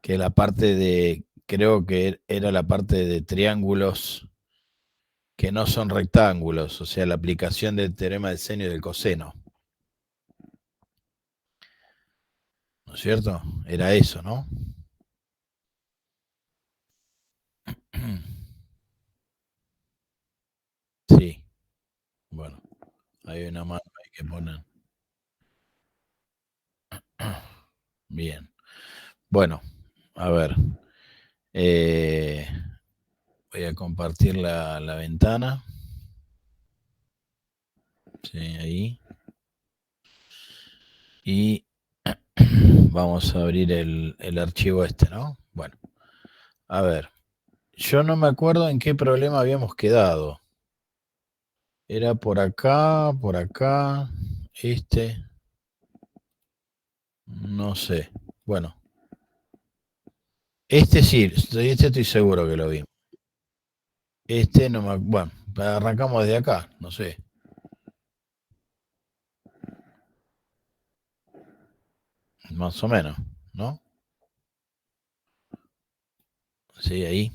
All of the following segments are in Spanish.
que la parte de, creo que era la parte de triángulos que no son rectángulos, o sea, la aplicación del teorema del seno y del coseno. ¿No es cierto? Era eso, ¿no? Sí, bueno, hay una mano ahí que ponen. Bien. Bueno, a ver. eh, voy a compartir la ventana. Sí, ahí. Y vamos a abrir el archivo este, ¿no? Bueno, a ver. Yo no me acuerdo en qué problema habíamos quedado. Era por acá, este, no sé. Bueno, este sí, este estoy seguro que lo vi. Este no me, bueno, arrancamos de acá, no sé, más o menos, ¿no? Sí, ahí.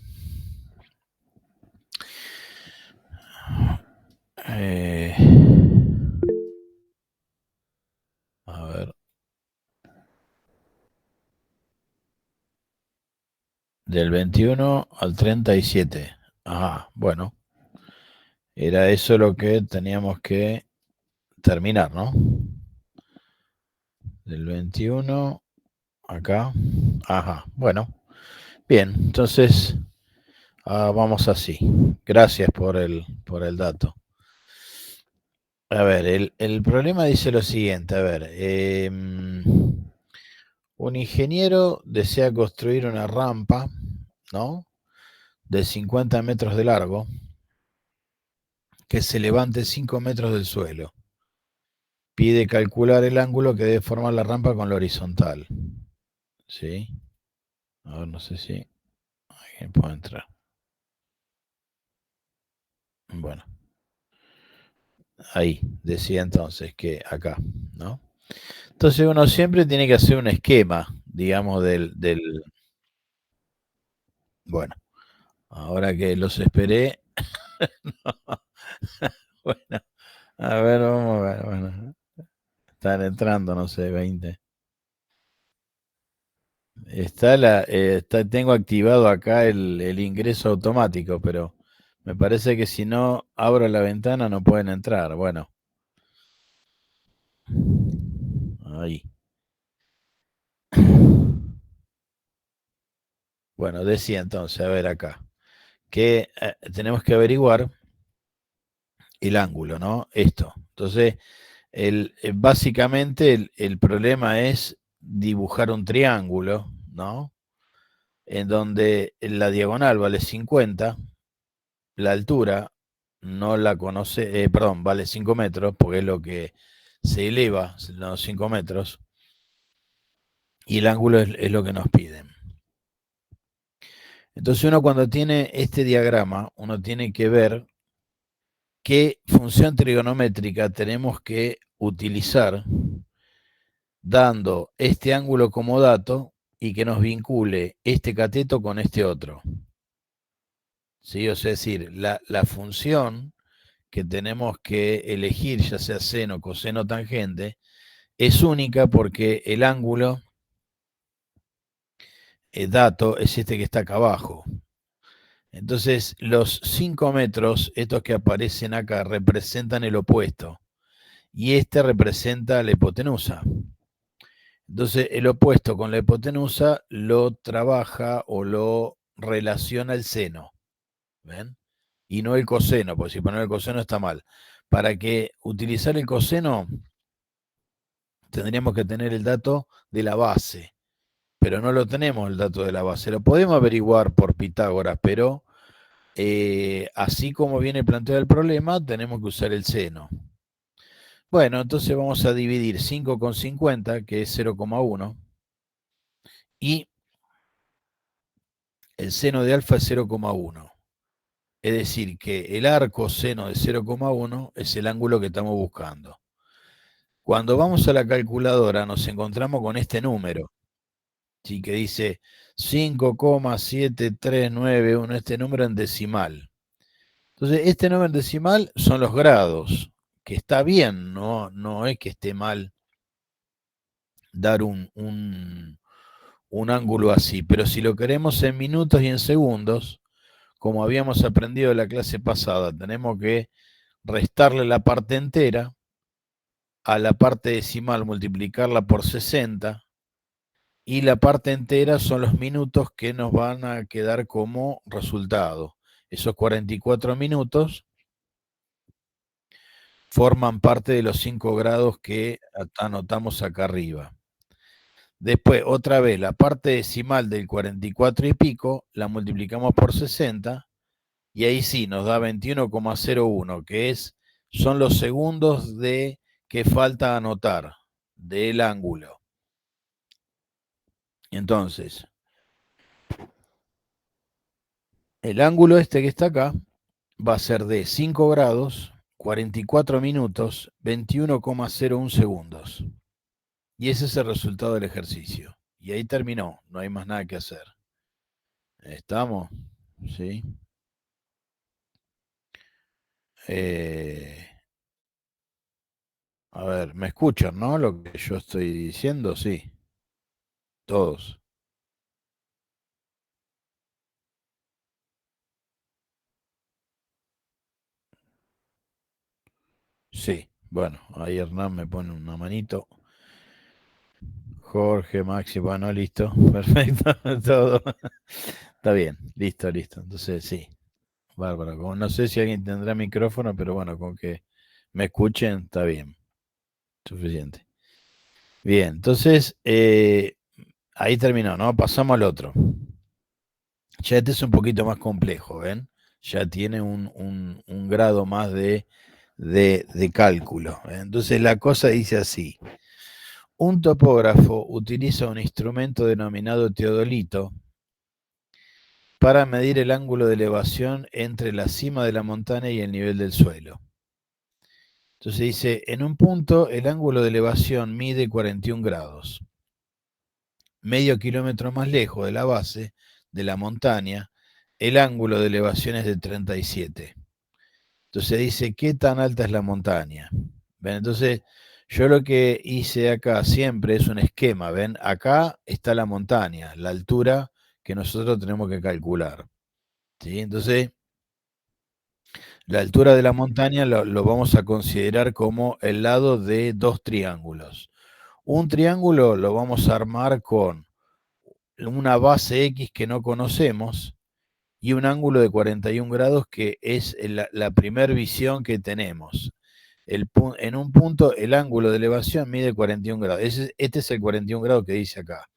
Eh, a ver, del 21 al 37. Ajá, bueno, era eso lo que teníamos que terminar, ¿no? Del 21 acá. Ajá, bueno, bien, entonces vamos así. Gracias por el dato. A ver, el problema dice lo siguiente, a ver, un ingeniero desea construir una rampa, ¿no? De 50 metros de largo que se levante 5 metros del suelo. Pide calcular el ángulo que debe formar la rampa con la horizontal. ¿Sí? A ver, no sé si alguien puede entrar. Bueno, ahí decía entonces que acá, ¿no? Entonces uno siempre tiene que hacer un esquema, digamos, bueno, ahora que los esperé, bueno, a ver, vamos a ver, bueno, están entrando, no sé, 20. Tengo activado acá el ingreso automático, pero me parece que si no abro la ventana no pueden entrar. Bueno, ahí. Bueno, decía entonces, a ver acá, que tenemos que averiguar el ángulo, ¿no? Esto. Entonces, básicamente el problema es dibujar un triángulo, ¿no? En donde la diagonal vale 50, la altura no la conoce, perdón, vale 5 metros, porque es lo que se eleva, los 5 metros, y el ángulo es lo que nos piden. Entonces uno cuando tiene este diagrama, uno tiene que ver qué función trigonométrica tenemos que utilizar dando este ángulo como dato y que nos vincule este cateto con este otro. ¿Sí? O sea, es decir, la función que tenemos que elegir, ya sea seno, coseno, tangente, es única porque el ángulo dato es este que está acá abajo. Entonces, los 5 metros, estos que aparecen acá, representan el opuesto. Y este representa la hipotenusa. Entonces, el opuesto con la hipotenusa lo trabaja o lo relaciona el seno. ¿Ven? Y no el coseno, porque si poner el coseno está mal. Para que utilizar el coseno, tendríamos que tener el dato de la base, pero no lo tenemos el dato de la base. Lo podemos averiguar por Pitágoras, pero así como viene planteado el problema, tenemos que usar el seno. Bueno, entonces vamos a dividir 5 con 50, que es 0,1, y el seno de alfa es 0,1. Es decir, que el arco seno de 0,1 es el ángulo que estamos buscando. Cuando vamos a la calculadora nos encontramos con este número. ¿sí? Que dice 5,7391, este número en decimal. Entonces, este número en decimal son los grados, que está bien, no es que esté mal dar un ángulo así, pero si lo queremos en minutos y en segundos, como habíamos aprendido en la clase pasada, tenemos que restarle la parte entera a la parte decimal, multiplicarla por 60, y la parte entera son los minutos que nos van a quedar como resultado. Esos 44 minutos forman parte de los 5 grados que anotamos acá arriba. Después, otra vez, la parte decimal del 44 y pico la multiplicamos por 60 y ahí sí nos da 21,01, que son los segundos que falta anotar del ángulo. Entonces, el ángulo este que está acá va a ser de 5 grados, 44 minutos, 21,01 segundos. Y ese es el resultado del ejercicio. Y ahí terminó, no hay más nada que hacer. ¿Estamos? ¿Sí? A ver, ¿me escuchan, no? Lo que yo estoy diciendo, sí. Todos. Sí. Bueno, ahí Hernán me pone una manito. Jorge, Maxi, bueno, listo. Perfecto, todo. Está bien, listo, listo. Entonces, sí. Bárbaro. Como no sé si alguien tendrá micrófono, pero bueno, con que me escuchen, está bien. Suficiente. Bien, entonces, ahí terminó, ¿no? Pasamos al otro. Ya este es un poquito más complejo, ¿ven? Ya tiene un grado más de cálculo. Entonces la cosa dice así. Un topógrafo utiliza un instrumento denominado teodolito para medir el ángulo de elevación entre la cima de la montaña y el nivel del suelo. Entonces dice, en un punto el ángulo de elevación mide 41 grados. Medio kilómetro más lejos de la base de la montaña, el ángulo de elevación es de 37. Entonces dice, ¿qué tan alta es la montaña? ¿Ven? Entonces, yo lo que hice acá siempre es un esquema, ¿ven? Acá está la montaña, la altura que nosotros tenemos que calcular. ¿Sí? Entonces, la altura de la montaña lo vamos a considerar como el lado de dos triángulos. Un triángulo lo vamos a armar con una base X que no conocemos y un ángulo de 41 grados que es la primera visión que tenemos. En un punto el ángulo de elevación mide 41 grados. Este es el 41 grados que dice acá.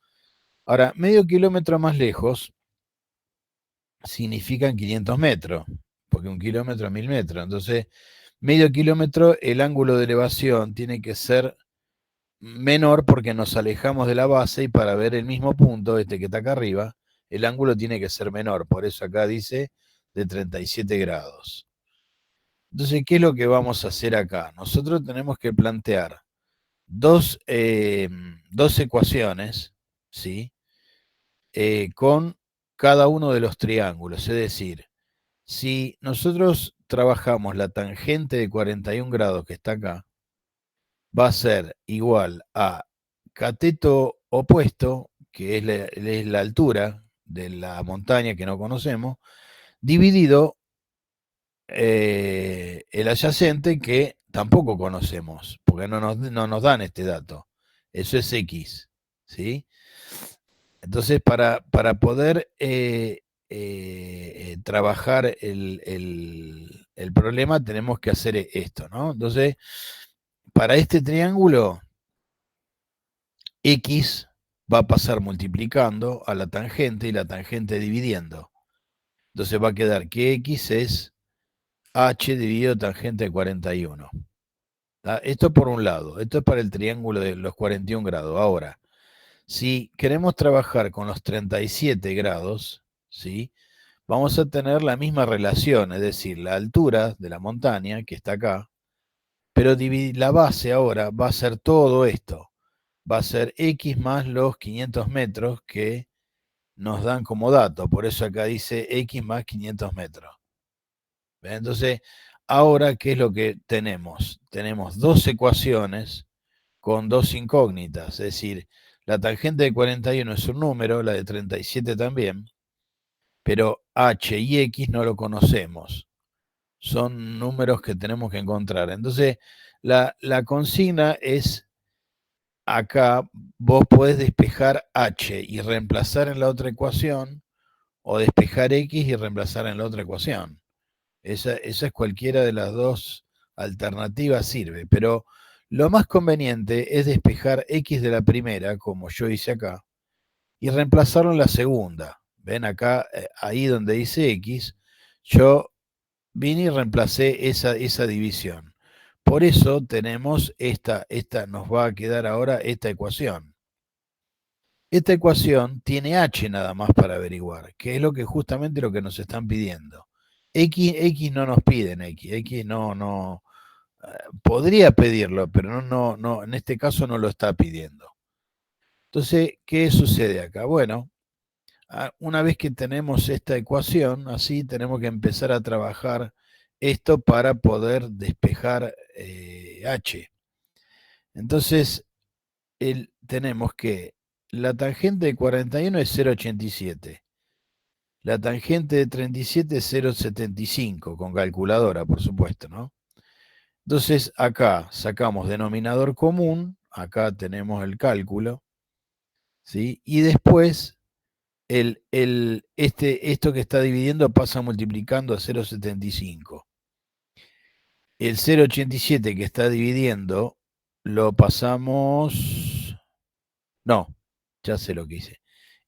Ahora, medio kilómetro más lejos significan 500 metros, porque un kilómetro es 1000 metros. Entonces, medio kilómetro, el ángulo de elevación tiene que ser menor porque nos alejamos de la base y para ver el mismo punto, este que está acá arriba, el ángulo tiene que ser menor. Por eso acá dice de 37 grados. Entonces, ¿qué es lo que vamos a hacer acá? Nosotros tenemos que plantear dos ecuaciones, ¿sí? Con cada uno de los triángulos. Es decir, si nosotros trabajamos la tangente de 41 grados que está acá, va a ser igual a cateto opuesto, que es la altura de la montaña que no conocemos, dividido el adyacente que tampoco conocemos, porque no nos dan este dato. Eso es X, ¿sí? Entonces, para poder trabajar el problema, tenemos que hacer esto, ¿no? Entonces, para este triángulo, X va a pasar multiplicando a la tangente y la tangente dividiendo. Entonces va a quedar que X es H dividido tangente de 41. Esto por un lado, esto es para el triángulo de los 41 grados. Ahora, si queremos trabajar con los 37 grados, ¿sí? Vamos a tener la misma relación, es decir, la altura de la montaña, que está acá, pero la base ahora va a ser todo esto. va a ser X más los 500 metros que nos dan como dato. Por eso acá dice X más 500 metros. ¿Ven? Entonces, ahora, ¿qué es lo que tenemos? Tenemos dos ecuaciones con dos incógnitas. Es decir, la tangente de 41 es un número, la de 37 también, pero H y X no lo conocemos. Son números que tenemos que encontrar. Entonces, la consigna es, acá vos podés despejar H y reemplazar en la otra ecuación, o despejar X y reemplazar en la otra ecuación. Esa es cualquiera de las dos alternativas sirve, pero lo más conveniente es despejar X de la primera, como yo hice acá, y reemplazarlo en la segunda. Ven acá, ahí donde dice X, yo vine y reemplacé esa división. Por eso tenemos nos va a quedar ahora esta ecuación. Esta ecuación tiene H nada más para averiguar, que es justamente lo que nos están pidiendo. X no nos piden X no, podría pedirlo, pero no, en este caso no lo está pidiendo. Entonces, ¿qué sucede acá? Bueno, una vez que tenemos esta ecuación, así tenemos que empezar a trabajar esto para poder despejar H. Entonces, tenemos que la tangente de 41 es 0,87. La tangente de 37 es 0,75, con calculadora, por supuesto, ¿no? Entonces, acá sacamos denominador común, acá tenemos el cálculo, ¿sí? Y después, esto que está dividiendo pasa multiplicando a 0,75. El 0,87 que está dividiendo lo pasamos... No, ya sé lo que hice.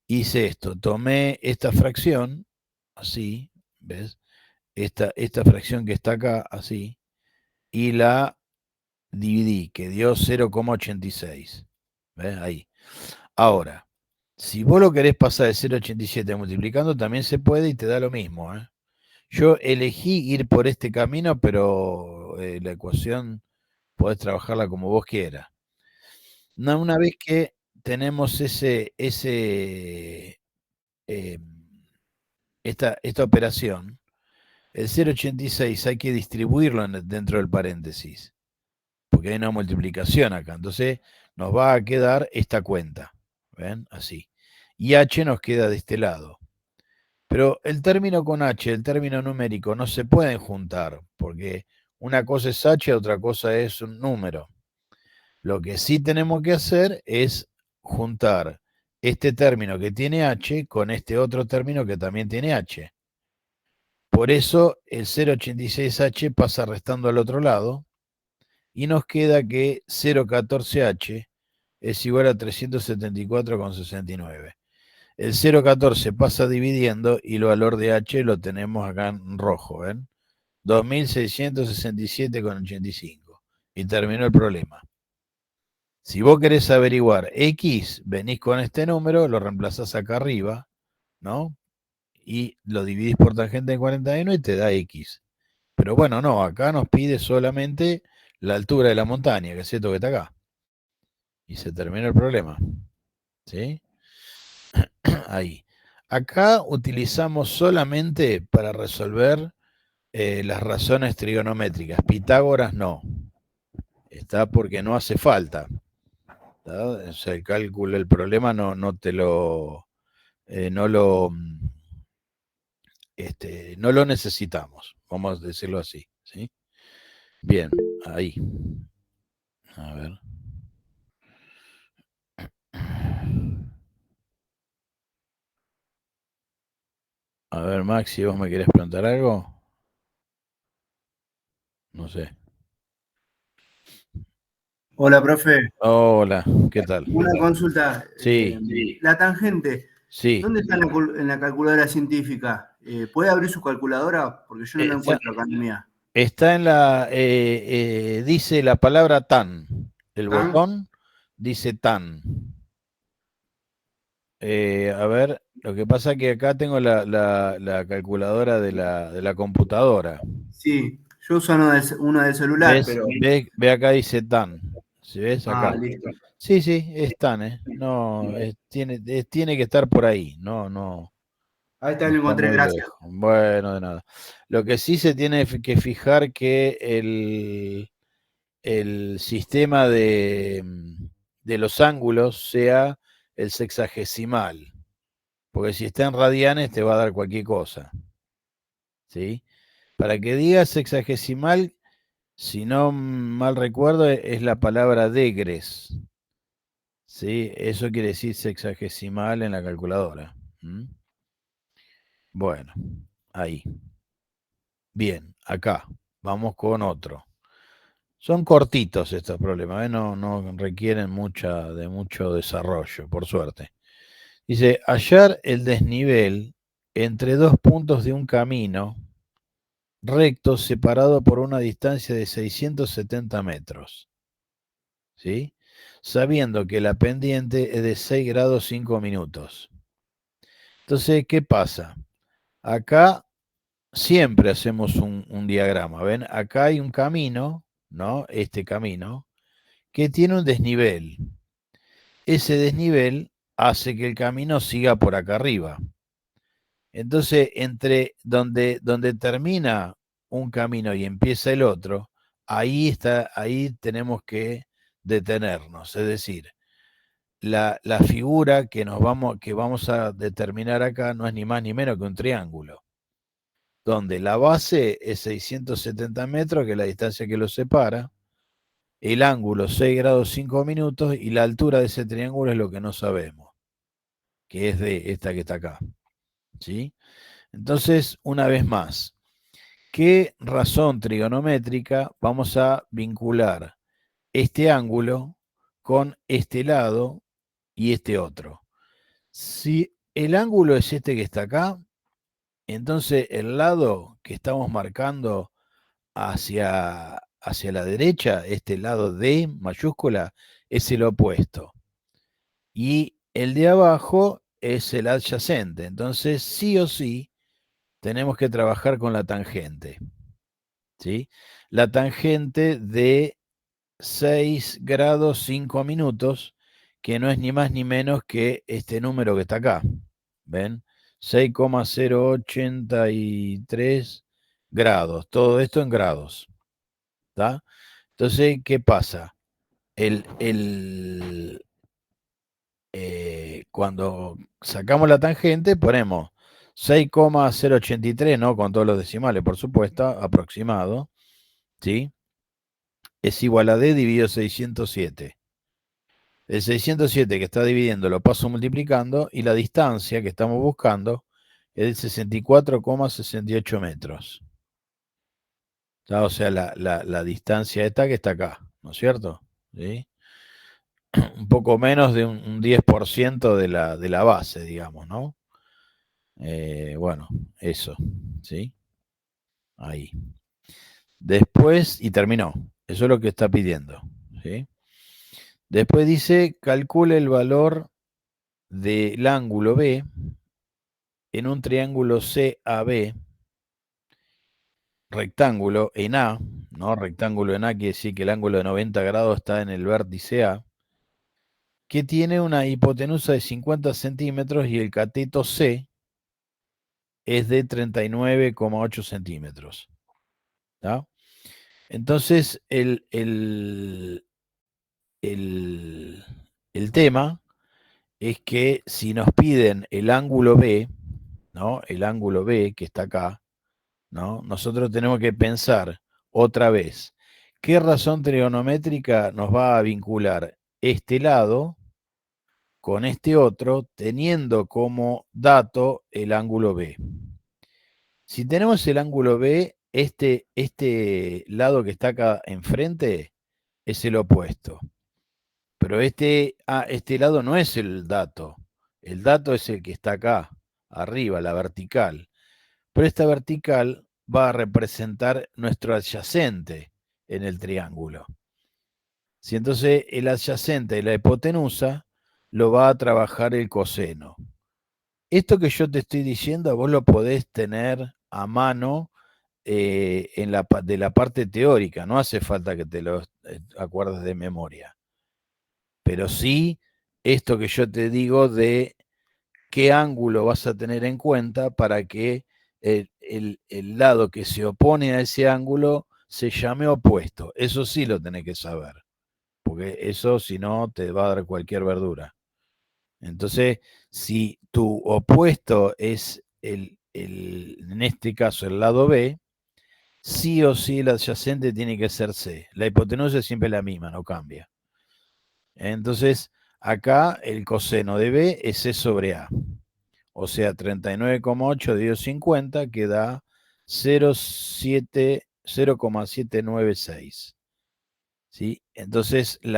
Hice esto, tomé esta fracción, así, ¿ves? Esta fracción que está acá, así, y la dividí, que dio 0,86. ¿Ves? Ahí. Ahora, si vos lo querés pasar de 0,87 multiplicando, también se puede y te da lo mismo. Yo elegí ir por este camino, pero la ecuación podés trabajarla como vos quieras. Una vez que tenemos eh, esta operación, el 0,86 hay que distribuirlo dentro del paréntesis, porque hay una multiplicación acá. Entonces nos va a quedar esta cuenta. ¿Ven? Así. Y H nos queda de este lado. Pero el término con H, el término numérico, no se pueden juntar, porque una cosa es H, otra cosa es un número. Lo que sí tenemos que hacer es juntar este término que tiene H con este otro término que también tiene H. Por eso el 0,86H pasa restando al otro lado y nos queda que 0,14H es igual a 374,69. El 0,14 pasa dividiendo y el valor de H lo tenemos acá en rojo, ¿ven? 2667,85. Y terminó el problema. Si vos querés averiguar X, venís con este número, lo reemplazás acá arriba, ¿no? Y lo dividís por tangente de 41 y te da X. Pero bueno, no, acá nos pide solamente la altura de la montaña, que es esto que está acá. Y se termina el problema. ¿Sí? Ahí. Acá utilizamos solamente para resolver las razones trigonométricas. Pitágoras no. Está porque no hace falta. O sea, el cálculo, el problema no te lo... no lo... no lo necesitamos. Vamos a decirlo así. ¿Sí? Bien, ahí. A ver. A ver, Maxi, ¿vos me querés preguntar algo? No sé. Hola, profe. Hola, ¿qué tal? Una consulta. Sí, La tangente, sí. ¿dónde está en la calculadora científica? ¿Puede abrir su calculadora? Porque yo no la Está, encuentro acá en mía. está en la... dice la palabra tan. El ¿Tan? botón dice tan. A ver, lo que pasa es que acá tengo la calculadora de la computadora. Sí, yo uso uno del celular, ¿Ves? pero Ve acá dice tan. ¿Sí ves Ah, acá? listo. Sí, sí, están, ¿eh? No, tiene que estar por ahí, no, no, Ahí está, no lo está encontré, muy gracias. lejos. Bueno, de nada. Lo que sí se tiene que fijar que el sistema de los ángulos sea el sexagesimal, porque si está en radianes te va a dar cualquier cosa, ¿sí? Para que diga sexagesimal, si no mal recuerdo, es la palabra degres, ¿sí? Eso quiere decir sexagesimal en la calculadora. ¿Mm? Bueno, ahí. Bien, acá. Vamos con otro. Son cortitos estos problemas, ¿eh? No requieren de mucho desarrollo, por suerte. Dice, hallar el desnivel entre dos puntos de un camino recto separado por una distancia de 670 metros, ¿sí? Sabiendo que la pendiente es de 6 grados 5 minutos. Entonces, ¿qué pasa? Acá siempre hacemos un diagrama, ¿ven? Acá hay un camino, ¿no? Este camino, que tiene un desnivel. Ese desnivel hace que el camino siga por acá arriba. Entonces, entre donde termina un camino y empieza el otro, ahí tenemos que detenernos. Es decir, la figura que vamos a determinar acá no es ni más ni menos que un triángulo, donde la base es 670 metros, que es la distancia que los separa, el ángulo 6 grados 5 minutos y la altura de ese triángulo es lo que no sabemos, que es de esta que está acá. ¿Sí? Entonces, una vez más, ¿qué razón trigonométrica vamos a vincular este ángulo con este lado y este otro? Si el ángulo es este que está acá, entonces el lado que estamos marcando hacia la derecha, este lado D mayúscula, es el opuesto. Y el de abajo es el adyacente. Entonces, sí o sí, tenemos que trabajar con la tangente. ¿Sí? La tangente de 6 grados 5 minutos, que no es ni más ni menos que este número que está acá. ¿Ven? 6,083 grados. Todo esto en grados. ¿Está? Entonces, ¿qué pasa? Cuando sacamos la tangente, ponemos 6,083, ¿no? Con todos los decimales, por supuesto, aproximado, ¿sí? Es igual a D dividido 607. El 607 que está dividiendo lo paso multiplicando y la distancia que estamos buscando es de 64,68 metros. ¿Tá? O sea, la distancia esta que está acá, ¿no es cierto? ¿Sí? Un poco menos de un 10% de la base, digamos, ¿no? Bueno, eso, ¿sí? Ahí. Después, y terminó. Eso es lo que está pidiendo, ¿sí? Después dice, calcula el valor del ángulo B en un triángulo CAB, rectángulo en A, ¿no? Rectángulo en A quiere decir que el ángulo de 90 grados está en el vértice A, que tiene una hipotenusa de 50 centímetros y el cateto C es de 39,8 centímetros. ¿Tá? Entonces, el tema es que si nos piden el ángulo B, ¿no? El ángulo B que está acá, ¿no? Nosotros tenemos que pensar otra vez, ¿qué razón trigonométrica nos va a vincular este lado con este otro, teniendo como dato el ángulo B? Si tenemos el ángulo B, este lado que está acá enfrente es el opuesto. Pero este lado no es el dato. El dato es el que está acá, arriba, la vertical. Pero esta vertical va a representar nuestro adyacente en el triángulo. Si entonces el adyacente de la hipotenusa lo va a trabajar el coseno. Esto que yo te estoy diciendo, vos lo podés tener a mano de la parte teórica, no hace falta que te lo acuerdes de memoria. pero sí esto que yo te digo de qué ángulo vas a tener en cuenta para que el lado que se opone a ese ángulo se llame opuesto. Eso sí lo tenés que saber, porque eso si no te va a dar cualquier verdura. Entonces, si tu opuesto es en este caso el lado B, sí o sí el adyacente tiene que ser C. La hipotenusa es siempre la misma, no cambia. Entonces, acá el coseno de B es C sobre A. O sea, 39,8 dividido 50 que da 0,796. ¿Sí? Entonces, el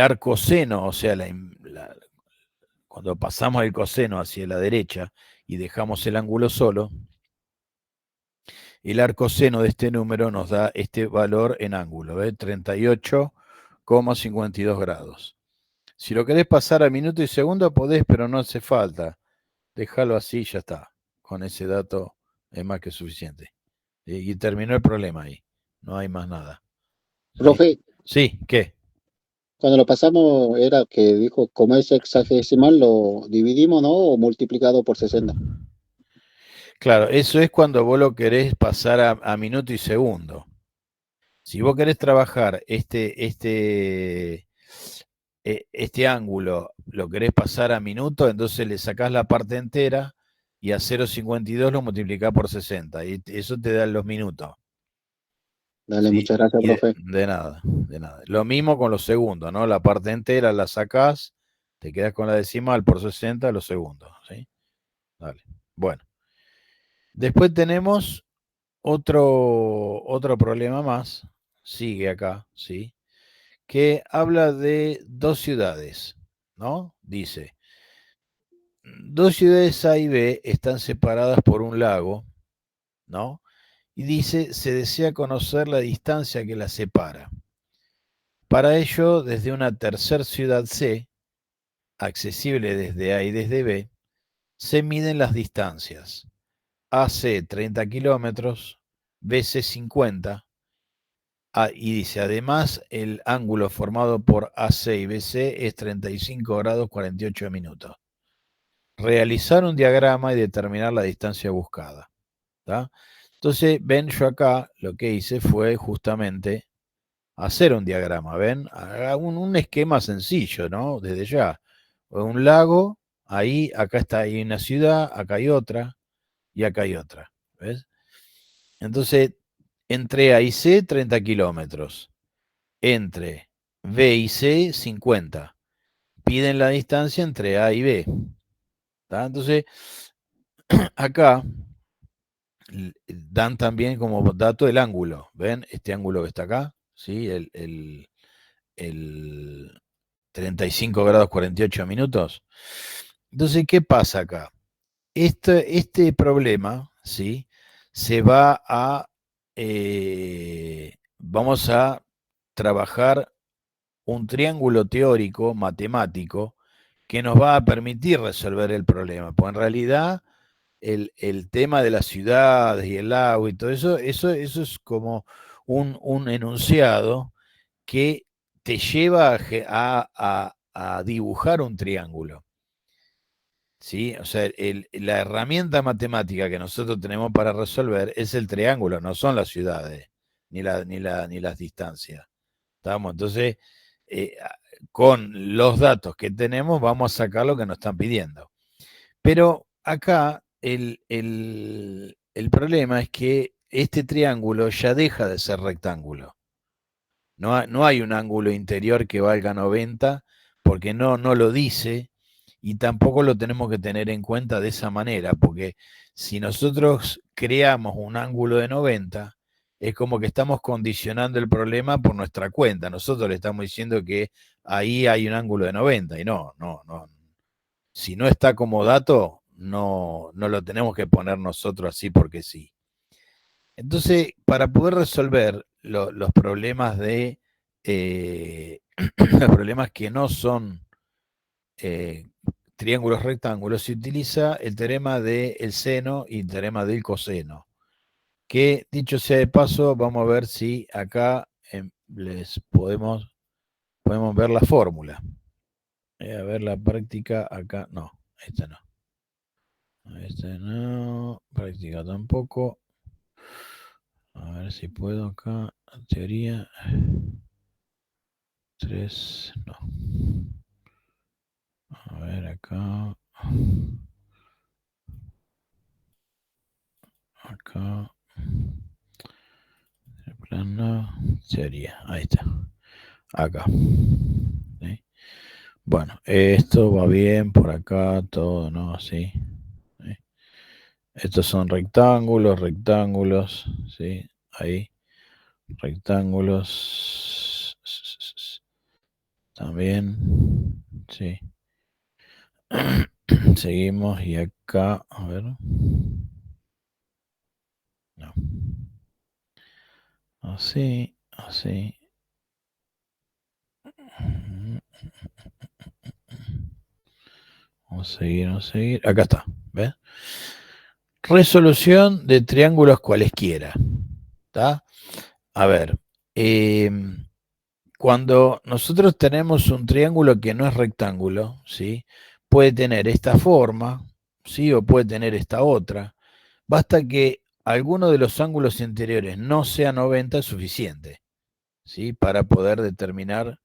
arcoseno, o sea, cuando pasamos el coseno hacia la derecha y dejamos el ángulo solo, el arcoseno de este número nos da este valor en ángulo, 38,52 grados. Si lo querés pasar a minuto y segundo, podés, pero no hace falta. Déjalo así, ya está. Con ese dato es más que suficiente. Y terminó el problema ahí. No hay más nada. ¿Sí? Profe, Sí, ¿qué? cuando lo pasamos era que dijo, como es hexadecimal, lo dividimos, ¿no? O multiplicado por 60. Claro, eso es cuando vos lo querés pasar a minuto y segundo. Si vos querés trabajar este ángulo, lo querés pasar a minuto, entonces le sacás la parte entera y a 0,52 lo multiplicás por 60. Y eso te da los minutos. Dale, ¿Sí? muchas gracias, Y profe. de nada, de nada. Lo mismo con los segundos, ¿no? La parte entera la sacás, te quedás con la decimal por 60 los segundos. ¿Sí? Dale. Bueno. Después tenemos otro problema más, sigue acá, ¿sí? Que habla de dos ciudades, ¿no? Dice, dos ciudades A y B están separadas por un lago, ¿no? Y dice, se desea conocer la distancia que las separa. Para ello, desde una tercer ciudad C, accesible desde A y desde B, se miden las distancias. AC 30 kilómetros, BC 50. Y dice, además, el ángulo formado por AC y BC es 35 grados 48 minutos. Realizar un diagrama y determinar la distancia buscada. ¿Tá? Entonces, ven, yo acá lo que hice fue justamente hacer un diagrama, ¿ven? Un esquema sencillo, ¿no? Desde ya. Un lago, ahí, acá está ahí una ciudad, acá hay otra, y acá hay otra. ¿Ves? Entonces, entre A y C, 30 kilómetros. Entre B y C, 50. Piden la distancia entre A y B. ¿Tá? Entonces, acá dan también como dato el ángulo. ¿Ven? Este ángulo que está acá, ¿sí? El 35 grados 48 minutos. Entonces, ¿qué pasa acá? Este problema, ¿sí? Se va a, vamos a trabajar un triángulo teórico, matemático, que nos va a permitir resolver el problema. Pues en realidad el tema de las ciudades y el lago y todo eso es como un enunciado que te lleva a dibujar un triángulo. ¿Sí? O sea, la herramienta matemática que nosotros tenemos para resolver es el triángulo, no son las ciudades, ni las distancias. ¿Estamos? Entonces, eh, con los datos que tenemos, vamos a sacar lo que nos están pidiendo. Pero acá el problema es que este triángulo ya deja de ser rectángulo. No hay un ángulo interior que valga 90 porque no lo dice y tampoco lo tenemos que tener en cuenta de esa manera, porque si nosotros creamos un ángulo de 90, es como que estamos condicionando el problema por nuestra cuenta. Nosotros le estamos diciendo que ahí hay un ángulo de 90 y no. Si no está como dato, no lo tenemos que poner nosotros así porque sí. Entonces, para poder resolver los problemas los problemas que no son triángulos rectángulos, se utiliza el teorema del seno y el teorema del coseno. Que dicho sea de paso, vamos a ver si acá les podemos ver la fórmula. A ver la práctica acá. No, esta no. Esta no. Práctica tampoco. A ver si puedo acá. Teoría. 3. No. A ver acá. Acá. Plano. Teoría. Ahí está. Acá. ¿Sí? Bueno, esto va bien por acá, todo, ¿no? Así. ¿Sí? Estos son rectángulos, ¿sí? Ahí. Rectángulos. También. Sí. Seguimos y acá, a ver. No. Así, así. Vamos a seguir. Acá está, ¿ves? Resolución de triángulos cualesquiera. ¿Está? A ver, cuando nosotros tenemos un triángulo que no es rectángulo, ¿sí? Puede tener esta forma, ¿sí? O puede tener esta otra. Basta que alguno de los ángulos interiores no sea 90 es suficiente, ¿sí? Para poder determinar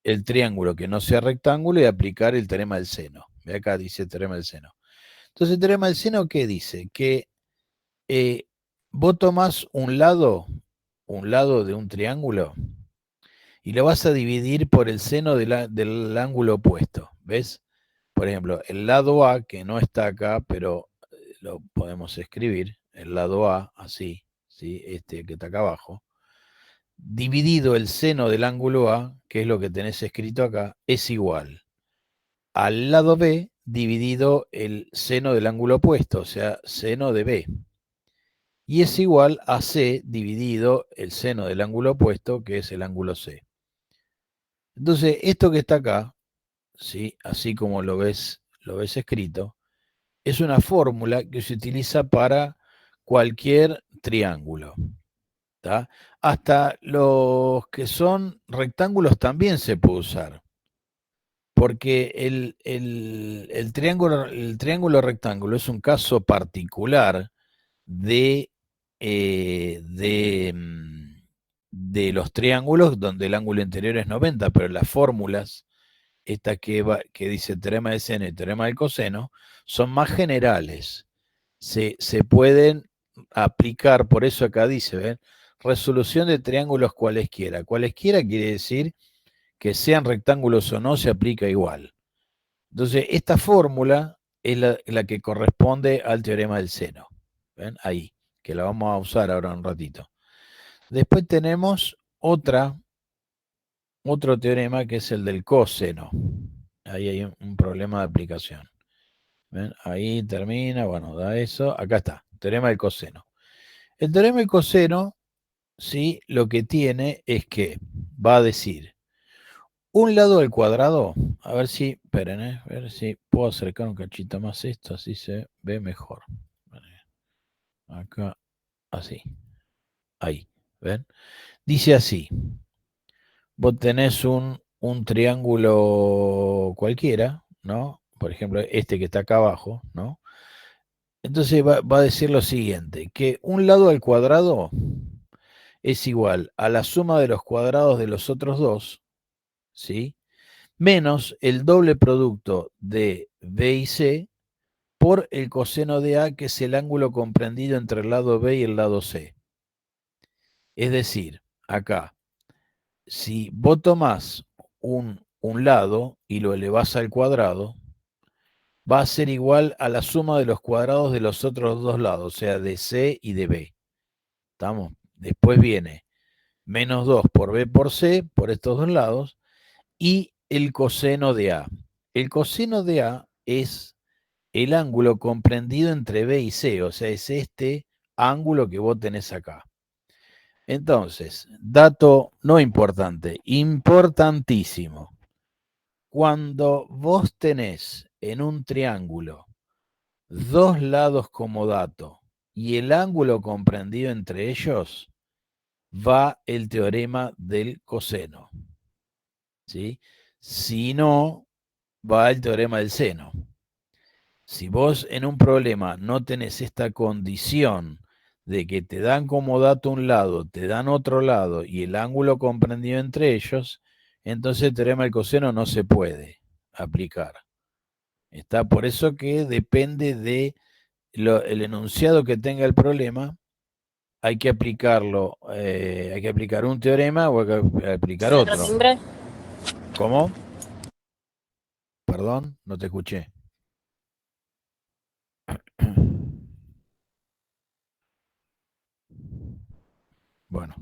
el triángulo que no sea rectángulo y aplicar el teorema del seno. Ve acá dice teorema del seno. Entonces, el teorema del seno, ¿qué dice? Que vos tomás un lado de un triángulo y lo vas a dividir por el seno del ángulo opuesto. ¿Ves? Por ejemplo, el lado A, que no está acá, pero lo podemos escribir, el lado A, así, ¿sí? Este que está acá abajo, dividido el seno del ángulo A, que es lo que tenés escrito acá, es igual al lado B dividido el seno del ángulo opuesto, o sea, seno de B. Y es igual a C dividido el seno del ángulo opuesto, que es el ángulo C. Entonces, esto que está acá, ¿sí? Así como lo ves escrito, es una fórmula que se utiliza para cualquier triángulo. ¿Tá? Hasta los que son rectángulos también se puede usar. Porque el triángulo rectángulo es un caso particular de los triángulos donde el ángulo interior es 90, pero las fórmulas, esta que dice teorema de seno y teorema del coseno, son más generales. Se pueden aplicar, por eso acá dice, ¿ven? Resolución de triángulos cualesquiera. Cualesquiera quiere decir que sean rectángulos o no, se aplica igual. Entonces, esta fórmula es la que corresponde al teorema del seno. ¿Ven? Ahí, que la vamos a usar ahora un ratito. Después tenemos otro teorema que es el del coseno. Ahí hay un problema de aplicación. ¿Ven? Ahí termina, bueno, da eso. Acá está, teorema del coseno. El teorema del coseno, ¿sí? Lo que tiene es que va a decir un lado al cuadrado, a ver si, esperen, a ver si puedo acercar un cachito más esto, así se ve mejor. Acá, así. Ahí, ¿ven? Dice así, vos tenés un triángulo cualquiera, ¿no? Por ejemplo, este que está acá abajo, ¿no? Entonces va a decir lo siguiente, que un lado al cuadrado es igual a la suma de los cuadrados de los otros dos, ¿sí? Menos el doble producto de B y C por el coseno de A, que es el ángulo comprendido entre el lado B y el lado C. Es decir, acá, si vos tomás un lado y lo elevás al cuadrado, va a ser igual a la suma de los cuadrados de los otros dos lados, o sea, de C y de B. ¿Estamos? Después viene menos 2 por B por C, por estos dos lados, y el coseno de A. El coseno de A es el ángulo comprendido entre B y C, o sea, es este ángulo que vos tenés acá. Entonces, dato no importante, importantísimo. Cuando vos tenés en un triángulo dos lados como dato y el ángulo comprendido entre ellos, va el teorema del coseno, ¿sí? Si no, va el teorema del seno. Si vos en un problema no tenés esta condición de que te dan como dato un lado, te dan otro lado y el ángulo comprendido entre ellos, entonces el teorema del coseno no se puede aplicar. Está por eso que depende de el enunciado que tenga el problema, hay que aplicarlo, hay que aplicar un teorema o hay que aplicar otro. ¿Cómo? Perdón, no te escuché. Bueno,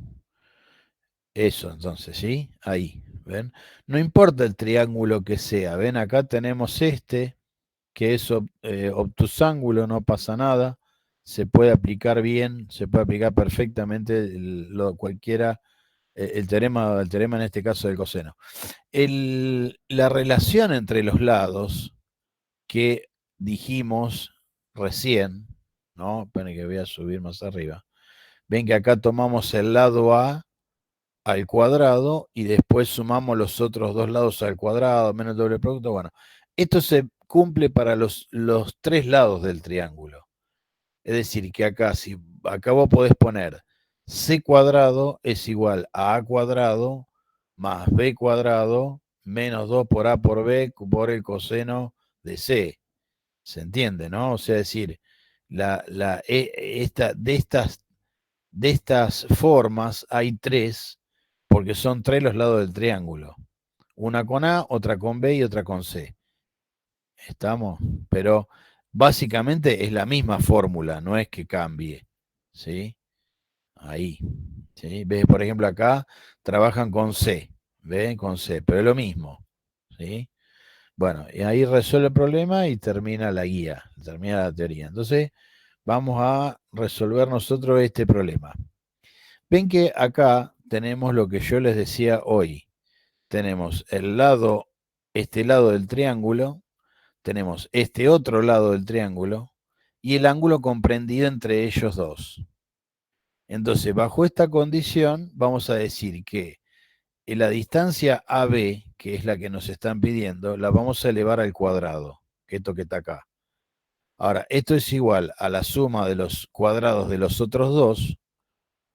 eso entonces, ¿sí? Ahí, ¿ven? No importa el triángulo que sea, ¿ven? Acá tenemos este, que es obtusángulo, no pasa nada, se puede aplicar bien, se puede aplicar perfectamente cualquiera, el teorema en este caso del coseno. La relación entre los lados que dijimos recién, ¿no? Esperen que voy a subir más arriba. Ven que acá tomamos el lado A al cuadrado y después sumamos los otros dos lados al cuadrado, menos el doble producto. Bueno, esto se cumple para los tres lados del triángulo. Es decir, que acá, si acá vos podés poner C cuadrado es igual a A cuadrado más B cuadrado menos 2 por A por B por el coseno de C. ¿Se entiende, no? O sea, decir, de estas formas hay tres, porque son tres los lados del triángulo. Una con A, otra con B y otra con C. ¿Estamos? Pero básicamente es la misma fórmula, no es que cambie. ¿Sí? Ahí. ¿Sí? ¿Ves? Por ejemplo, acá trabajan con C. ¿Ven? Con C, pero es lo mismo. ¿Sí? Bueno, y ahí resuelve el problema y termina la guía, termina la teoría. Entonces, vamos a resolver nosotros este problema. Ven que acá tenemos lo que yo les decía hoy. Tenemos este lado del triángulo, tenemos este otro lado del triángulo y el ángulo comprendido entre ellos dos. Entonces, bajo esta condición, vamos a decir que la distancia AB, que es la que nos están pidiendo, la vamos a elevar al cuadrado, que esto que está acá. Ahora, esto es igual a la suma de los cuadrados de los otros dos,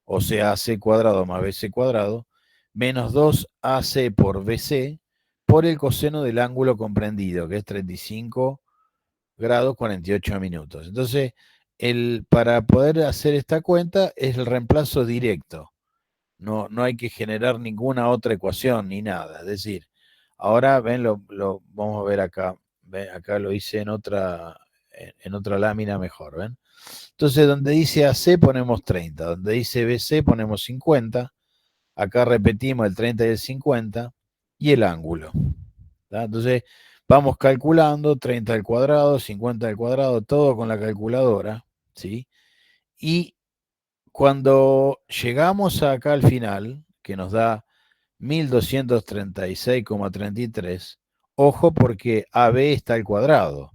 o sea, AC cuadrado más BC cuadrado, menos 2AC por BC, por el coseno del ángulo comprendido, que es 35 grados 48 minutos. Entonces, para poder hacer esta cuenta es el reemplazo directo. No hay que generar ninguna otra ecuación ni nada. Es decir, ahora ven, lo vamos a ver acá. ¿Ven? Acá lo hice en otra lámina mejor. ¿Ven? Entonces, donde dice AC ponemos 30, donde dice BC ponemos 50. Acá repetimos el 30 y el 50 y el ángulo. ¿Tá? Entonces, vamos calculando 30 al cuadrado, 50 al cuadrado, todo con la calculadora. ¿Sí? Y cuando llegamos acá al final, que nos da 1236,33, ojo porque AB está al cuadrado.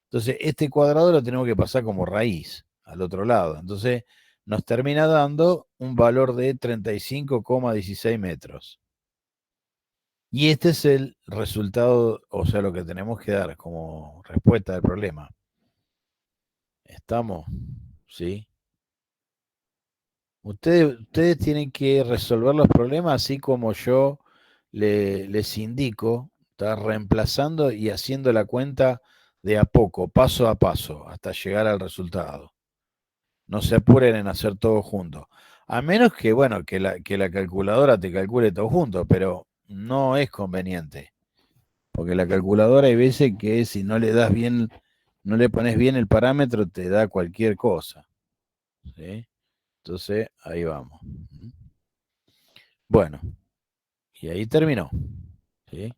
Entonces, este cuadrado lo tenemos que pasar como raíz al otro lado. Entonces, nos termina dando un valor de 35,16 metros. Y este es el resultado, o sea, lo que tenemos que dar como respuesta del problema. ¿Estamos? ¿Sí? Ustedes tienen que resolver los problemas así como yo les indico, está reemplazando y haciendo la cuenta de a poco, paso a paso, hasta llegar al resultado. No se apuren en hacer todo junto. A menos que, bueno, que la calculadora te calcule todo junto, pero no es conveniente. Porque la calculadora hay veces que si no le das bien, no le pones bien el parámetro, te da cualquier cosa. ¿Sí? Entonces, ahí vamos. Bueno, y ahí terminó. ¿Sí?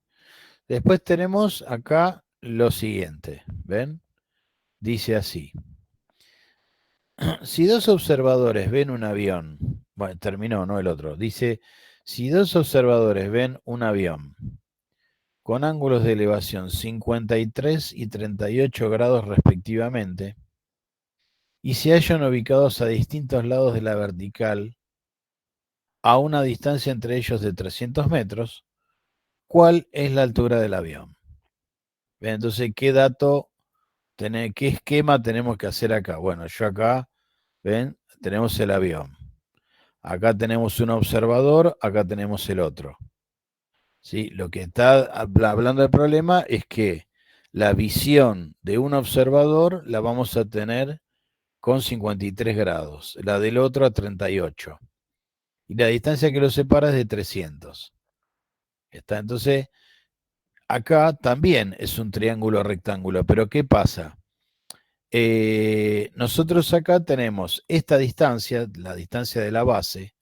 Después tenemos acá lo siguiente. ¿Ven? Dice así. Si dos observadores ven un avión, bueno, terminó, no el otro. Dice, si dos observadores ven un avión con ángulos de elevación 53 y 38 grados respectivamente, y se hallan ubicados a distintos lados de la vertical, a una distancia entre ellos de 300 metros, ¿cuál es la altura del avión? Bien, entonces, ¿qué esquema tenemos que hacer acá? Bueno, yo acá, ven, tenemos el avión. Acá tenemos un observador, acá tenemos el otro. ¿Sí? Lo que está hablando del problema es que la visión de un observador la vamos a tener con 53 grados, la del otro a 38. Y la distancia que los separa es de 300. ¿Está? Entonces, acá también es un triángulo rectángulo, pero ¿qué pasa? Nosotros acá tenemos esta distancia, la distancia de la base,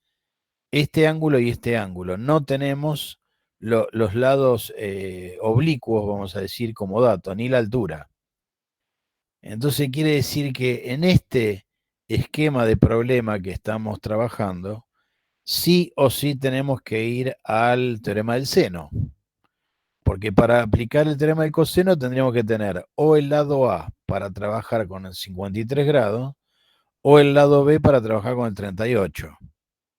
este ángulo y este ángulo. No tenemos los lados oblicuos, vamos a decir, como dato, ni la altura. Entonces quiere decir que en este esquema de problema que estamos trabajando, sí o sí tenemos que ir al teorema del seno. Porque para aplicar el teorema del coseno tendríamos que tener o el lado A para trabajar con el 53 grados o el lado B para trabajar con el 38.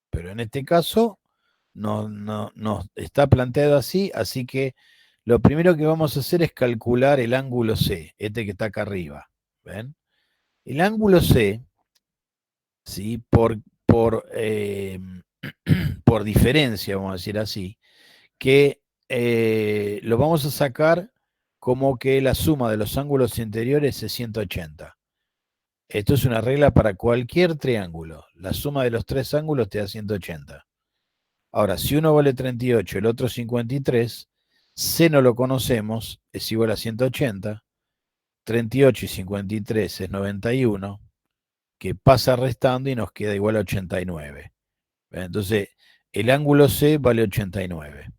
Pero en este caso no está planteado así, así que lo primero que vamos a hacer es calcular el ángulo C, este que está acá arriba. ¿Ven? El ángulo C, ¿sí? Por diferencia, vamos a decir así, que lo vamos a sacar como que la suma de los ángulos interiores es 180. Esto es una regla para cualquier triángulo. La suma de los tres ángulos te da 180. Ahora, si uno vale 38 y el otro 53, C no lo conocemos, es igual a 180. 38 y 53 es 91, que pasa restando y nos queda igual a 89. Entonces, el ángulo C vale 89.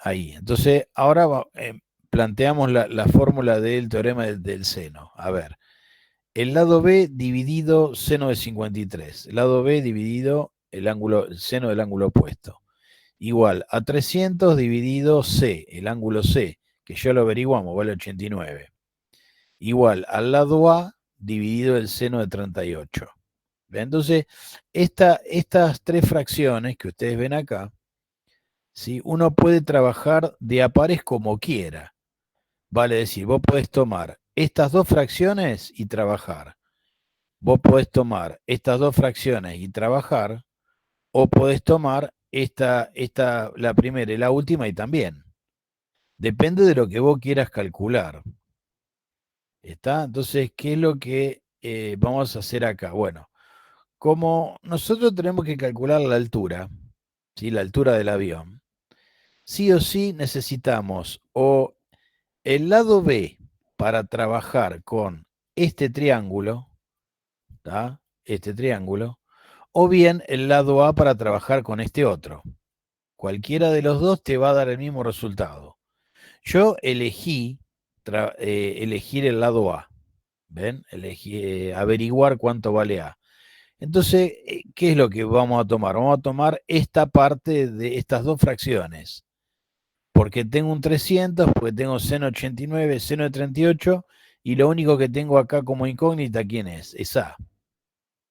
Ahí. Entonces, ahora planteamos la fórmula del teorema del seno. A ver, el lado B dividido seno de 53. El lado B dividido el seno del ángulo opuesto. Igual a 300 dividido C, el ángulo C, que ya lo averiguamos, vale 89. Igual al lado A dividido el seno de 38. Entonces, estas tres fracciones que ustedes ven acá, ¿sí? Uno puede trabajar de a pares como quiera. Vale decir, vos podés tomar estas dos fracciones y trabajar. Vos podés tomar estas dos fracciones y trabajar, o podés tomar la primera y la última y también. Depende de lo que vos quieras calcular. ¿Está? Entonces, ¿qué es lo que vamos a hacer acá? Bueno, como nosotros tenemos que calcular la altura, ¿sí? La altura del avión, sí o sí necesitamos o el lado B para trabajar con este triángulo, ¿tá? Este triángulo, o bien el lado A para trabajar con este otro. Cualquiera de los dos te va a dar el mismo resultado. Yo elegí elegir el lado A. ¿Ven? Elegí averiguar cuánto vale A. Entonces, ¿qué es lo que vamos a tomar? Vamos a tomar esta parte de estas dos fracciones. Porque tengo un 300, porque tengo seno 89, seno de 38, y lo único que tengo acá como incógnita, ¿quién es? Es A.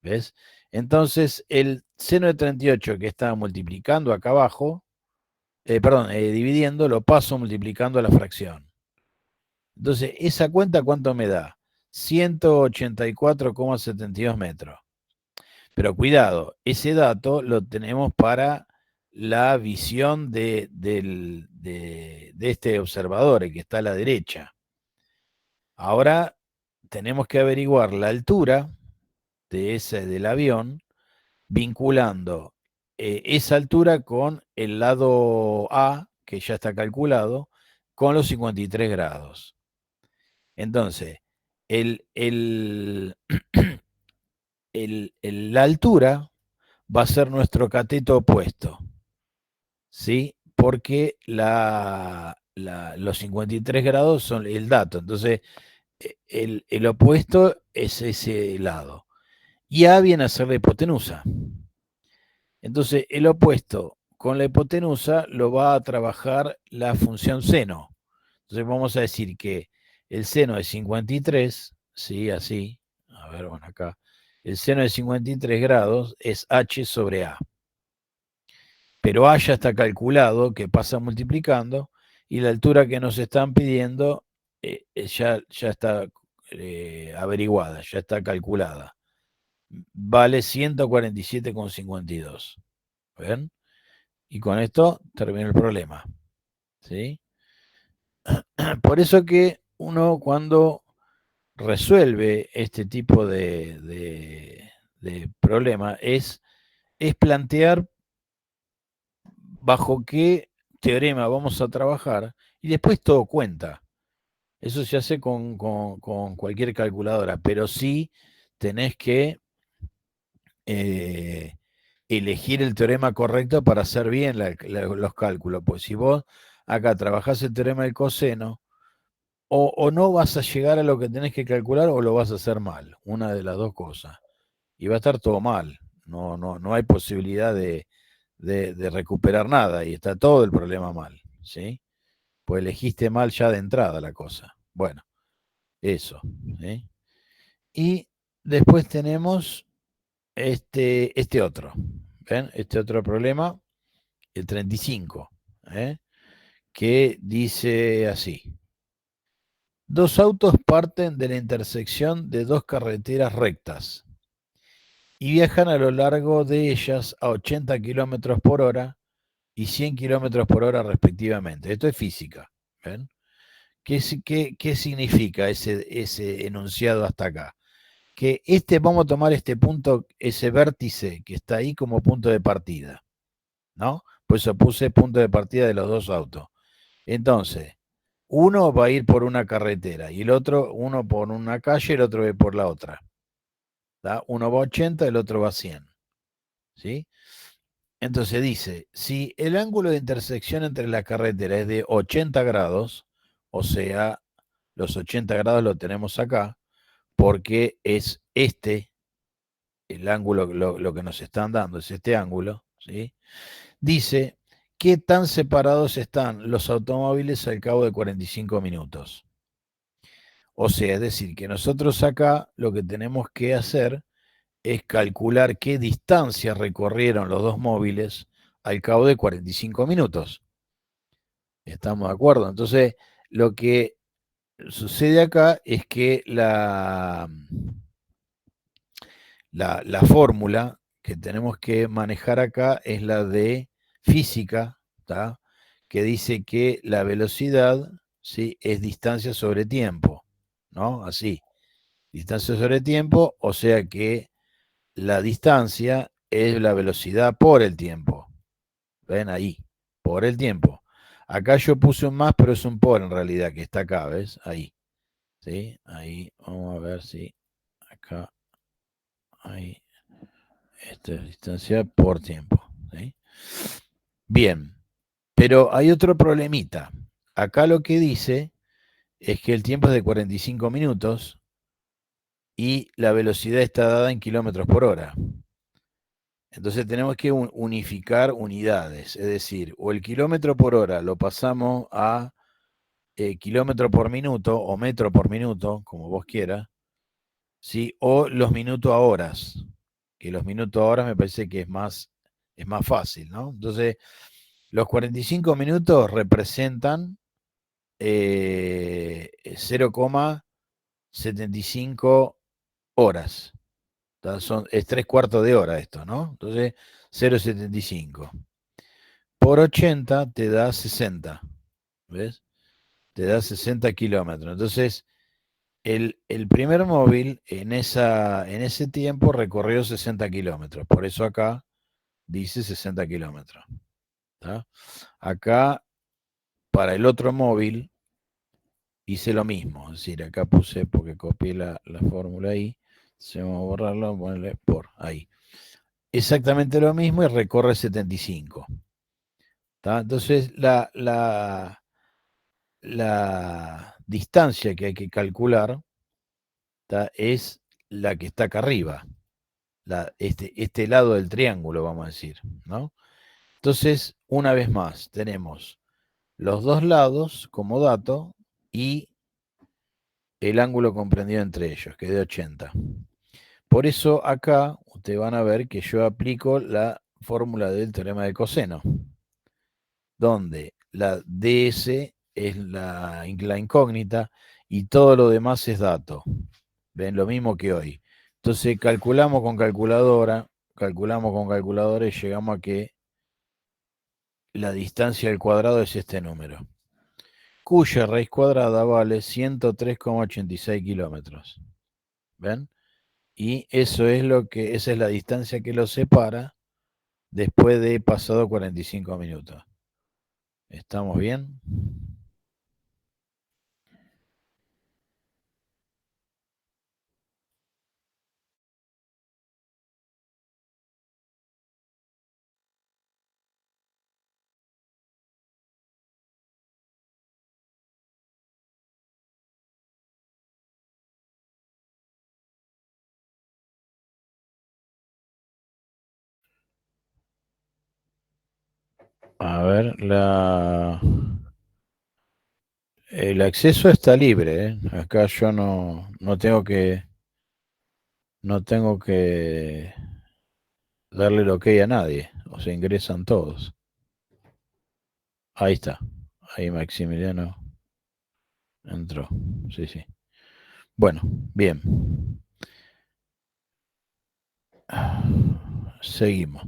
¿Ves? Entonces, el seno de 38 que estaba multiplicando acá abajo, dividiendo, lo paso multiplicando la fracción. Entonces, ¿esa cuenta cuánto me da? 184,72 metros. Pero cuidado, ese dato lo tenemos para la visión de este observador, el que está a la derecha. Ahora tenemos que averiguar la altura del avión vinculando esa altura con el lado A, que ya está calculado, con los 53 grados. Entonces, la altura va a ser nuestro cateto opuesto, ¿sí? Porque los 53 grados son el dato. Entonces, el opuesto es ese lado. Y A viene a ser la hipotenusa. Entonces, el opuesto con la hipotenusa lo va a trabajar la función seno. Entonces, vamos a decir que el seno de 53, ¿sí? Así, a ver, bueno, acá. El seno de 53 grados es H sobre A. pero A ya está calculado, que pasa multiplicando, y la altura que nos están pidiendo ya está averiguada, ya está calculada. Vale 147,52. ¿Ven? Y con esto termina el problema. ¿Sí? Por eso que uno cuando resuelve este tipo de problema es plantear bajo qué teorema vamos a trabajar y después todo cuenta. Eso se hace con cualquier calculadora, pero sí tenés que elegir el teorema correcto para hacer bien los cálculos. Pues si vos acá trabajás el teorema del coseno, o no vas a llegar a lo que tenés que calcular o lo vas a hacer mal, una de las dos cosas. Y va a estar todo mal, no hay posibilidad de recuperar nada y está todo el problema mal, ¿sí? Pues elegiste mal ya de entrada la cosa. Bueno, eso, ¿sí? Y después tenemos este otro, ¿ven? Este otro problema, el 35, ¿eh? Que dice así. Dos autos parten de la intersección de dos carreteras rectas y viajan a lo largo de ellas a 80 kilómetros por hora y 100 kilómetros por hora respectivamente. Esto es física. ¿Ven? ¿Qué significa ese enunciado hasta acá? Que vamos a tomar este punto, ese vértice que está ahí como punto de partida, ¿no? Por eso puse punto de partida de los dos autos. Entonces, uno va a ir por una carretera y el otro, uno por una calle y el otro va por la otra. ¿Tá? Uno va a 80, el otro va a 100. ¿Sí? Entonces dice, si el ángulo de intersección entre la carretera es de 80 grados, o sea, los 80 grados lo tenemos acá, porque es el ángulo, lo que nos están dando es este ángulo, ¿sí? Dice, ¿qué tan separados están los automóviles al cabo de 45 minutos? O sea, es decir, que nosotros acá lo que tenemos que hacer es calcular qué distancia recorrieron los dos móviles al cabo de 45 minutos. ¿Estamos de acuerdo? Entonces, lo que sucede acá es que la fórmula que tenemos que manejar acá es la de física, ¿tá? Que dice que la velocidad, ¿sí?, es distancia sobre tiempo, ¿no? Así, distancia sobre tiempo, o sea que la distancia es la velocidad por el tiempo. ¿Ven ahí? Por el tiempo. Acá yo puse un más, pero es un por en realidad, que está acá, ¿ves? Ahí. ¿Sí? Ahí, vamos a ver si acá, ahí. Esta es distancia por tiempo. ¿Sí? Bien, pero hay otro problemita. Acá lo que dice es que el tiempo es de 45 minutos y la velocidad está dada en kilómetros por hora. Entonces tenemos que unificar unidades, es decir, o el kilómetro por hora lo pasamos a kilómetro por minuto o metro por minuto, como vos quieras, ¿sí? O los minutos a horas, que los minutos a horas me parece que es más fácil, ¿no? Entonces, los 45 minutos representan 0,75 horas. Es 3/4 de hora esto, ¿no? Entonces, 0,75. Por 80 te da 60, ¿ves? Te da 60 kilómetros. Entonces, el primer móvil en ese tiempo recorrió 60 kilómetros. Por eso acá dice 60 kilómetros. ¿Tá? Acá, para el otro móvil, hice lo mismo. Es decir, acá puse, porque copié la fórmula ahí, se va a borrarlo, ponerle por ahí. Exactamente lo mismo y recorre 75. ¿Tá? Entonces, la distancia que hay que calcular, ¿tá?, es la que está acá arriba, este lado del triángulo, vamos a decir, ¿no? Entonces, una vez más, tenemos los dos lados como dato y el ángulo comprendido entre ellos, que es de 80. Por eso acá ustedes van a ver que yo aplico la fórmula del teorema de coseno, donde la ds es la incógnita y todo lo demás es dato. ¿Ven? Lo mismo que hoy. Entonces calculamos con calculadora y llegamos a que la distancia al cuadrado es este número, cuya raíz cuadrada vale 103,86 kilómetros. ¿Ven? Y eso es esa es la distancia que los separa después de pasado 45 minutos. ¿Estamos bien? A ver, el acceso está libre, ¿eh? Acá yo no tengo que darle el ok a nadie, o sea, ingresan todos. Ahí está, ahí Maximiliano entró, sí, sí. Bueno, bien. Seguimos.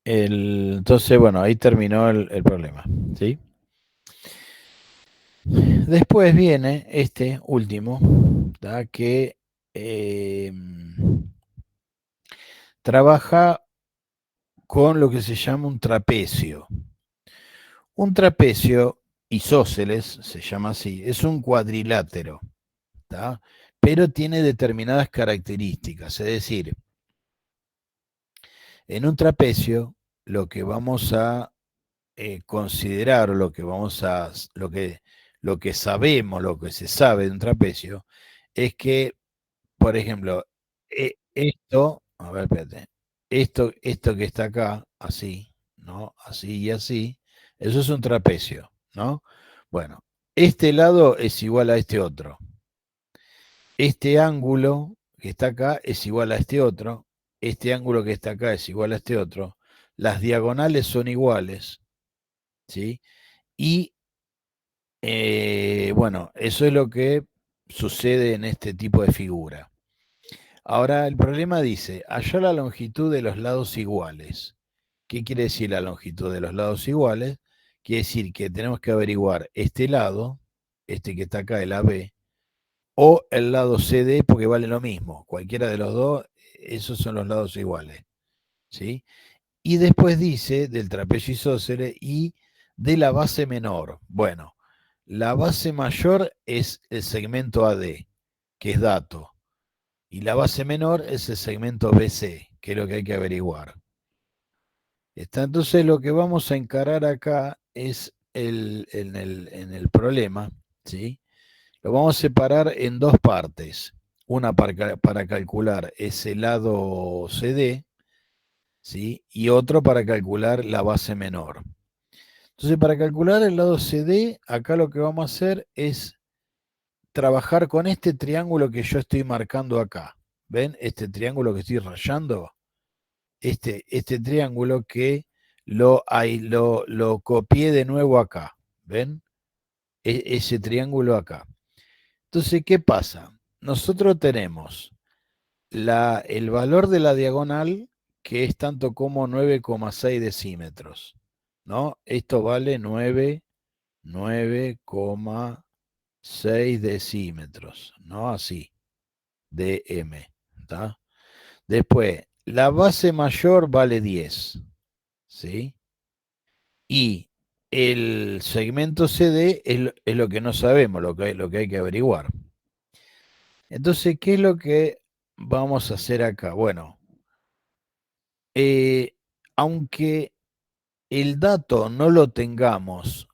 Entonces, bueno, ahí terminó el problema, ¿sí? Después viene este último, ¿tá? Que trabaja con lo que se llama un trapecio. Un trapecio isósceles, se llama así, es un cuadrilátero, ¿tá? Pero tiene determinadas características, es decir, en un trapecio lo que vamos a considerar, o lo que sabemos, lo que se sabe de un trapecio, es que, por ejemplo, esto, a ver, espérate, esto que está acá, así, ¿no? Así y así, eso es un trapecio, ¿no? Bueno, este lado es igual a este otro. Este ángulo que está acá es igual a este otro. Este ángulo que está acá es igual a este otro. Las diagonales son iguales, ¿sí? Y bueno, eso es lo que sucede en este tipo de figura. Ahora, el problema dice, hallar la longitud de los lados iguales. ¿Qué quiere decir la longitud de los lados iguales? Quiere decir que tenemos que averiguar este lado, este que está acá, el AB, o el lado CD, porque vale lo mismo. Cualquiera de los dos, esos son los lados iguales, ¿sí? Y después dice del trapecio isósceles y de la base menor. Bueno, la base mayor es el segmento AD, que es dato, y la base menor es el segmento BC, que es lo que hay que averiguar. Entonces lo que vamos a encarar acá es en el problema, ¿sí? Lo vamos a separar en dos partes. Una para calcular ese lado CD, ¿sí? Y otro para calcular la base menor. Entonces, para calcular el lado CD, acá lo que vamos a hacer es trabajar con este triángulo que yo estoy marcando acá. ¿Ven? Este triángulo que estoy rayando. Este triángulo que lo copié de nuevo acá. ¿Ven? Ese triángulo acá. Entonces, ¿qué pasa? Nosotros tenemos el valor de la diagonal, que es tanto como 9,6 decímetros, ¿no? Esto vale 9,6 decímetros, ¿no? Así, dm, ¿tá? Después, la base mayor vale 10, ¿sí? Y el segmento CD es lo que no sabemos, lo que hay que averiguar. Entonces, ¿qué es lo que vamos a hacer acá? Bueno, aunque el dato no lo tengamos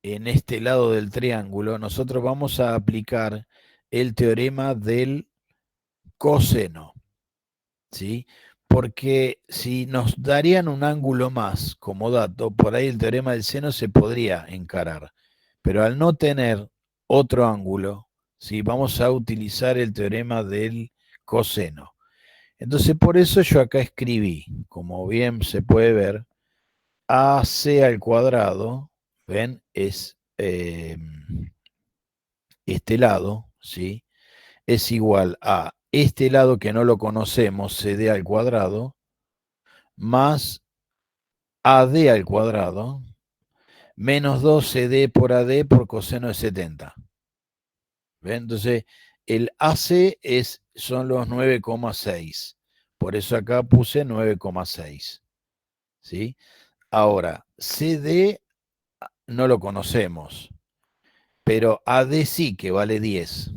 en este lado del triángulo, nosotros vamos a aplicar el teorema del coseno, ¿sí? Porque si nos darían un ángulo más como dato, por ahí el teorema del seno se podría encarar. Pero al no tener otro ángulo, ¿sí? Vamos a utilizar el teorema del coseno. Entonces, por eso yo acá escribí, como bien se puede ver, AC al cuadrado, ¿ven? Es este lado, ¿sí? Es igual a este lado que no lo conocemos, CD al cuadrado, más AD al cuadrado, menos 2 CD por AD por coseno de 70. ¿Ven? Entonces, el AC son los 9,6. Por eso acá puse 9,6. ¿Sí? Ahora, CD no lo conocemos, pero AD sí, que vale 10.